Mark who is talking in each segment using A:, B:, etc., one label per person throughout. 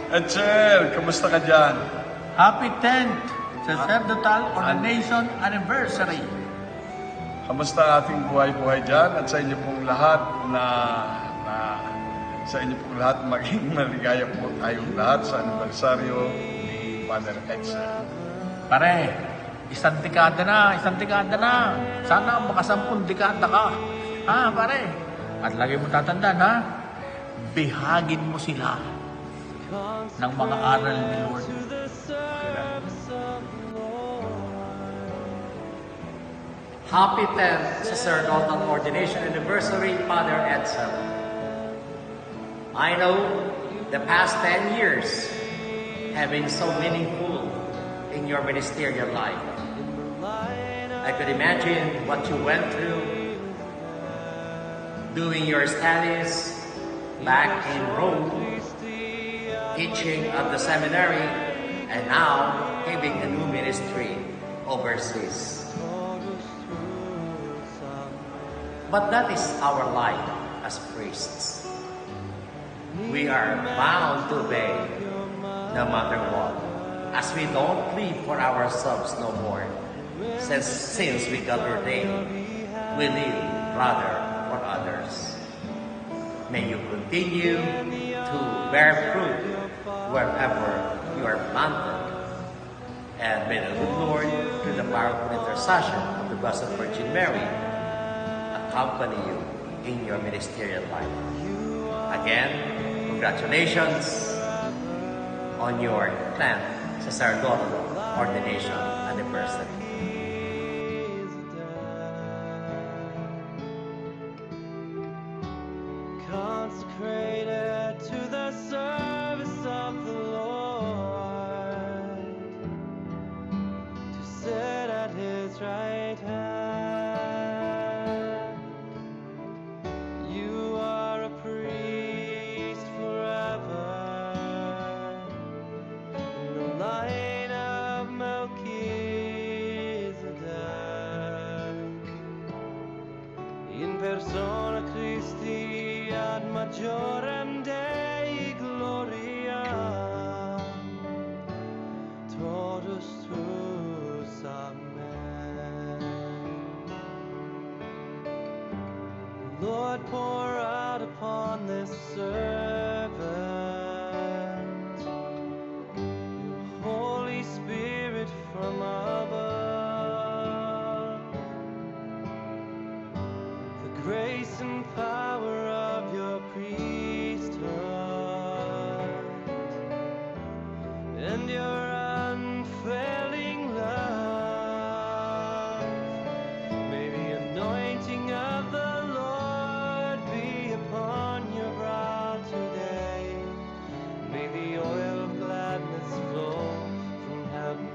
A: Edsel, kamusta ka dyan?
B: Happy 10th Sacerdotal Ordination Anniversary.
A: Kamusta ang ating buhay-buhay dyan? At sa inyo pong lahat maging maligaya po tayong lahat sa anibersaryo ni Father Edsel.
B: Pare, isang dekada na. Sana makasampung dekada ka. Ha, pare? At lagi mo tatandaan, ha? Bihagin mo sila ng mga aral ni Lord.
C: Happy 10th Sacerdotal Ordination Anniversary, Father Edsel. I know the past 10 years have been so meaningful in your ministerial life. I could imagine what you went through doing your studies back in Rome, teaching at the seminary, and now having a new ministry overseas. But that is our life as priests. We are bound to obey no matter what, as we don't live for ourselves no more. Since we got ordained, we live rather for others. May you continue to bear fruit wherever you are planted. And may the good Lord, through the powerful intercession of the Blessed Virgin Mary, accompany you in your ministerial life. Again, congratulations on your 10th sacerdotal ordination anniversary.
D: Consecrated to the service of the Lord, to sit at His right hand. You are a priest forever in the line of Melchizedek, in persona Christi ad majorem Dei gloria, totus tuus, amen. Lord, pour out upon this servant your Holy Spirit from above, the grace and power of your priesthood, and your unfailing love. May the anointing of the Lord be upon your brow today. May the oil of gladness flow from heaven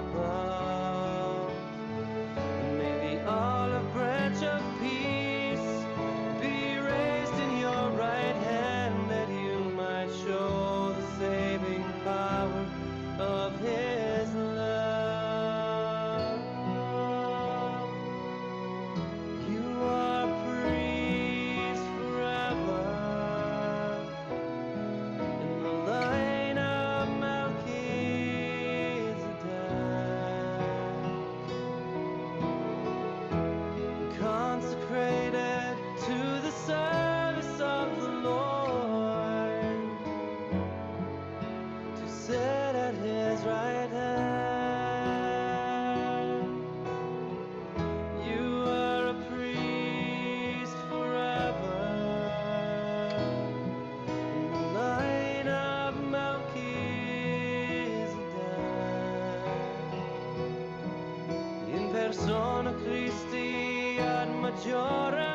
D: above. And may the olive branch of peace be raised in your right hand, that you might show the saving power of His love. You are priest forever in the line of Melchizedek, consecrated to the service of the Lord, to sit at His right hand. You are a priest forever in the line of Melchizedek, in persona Christi ad majorem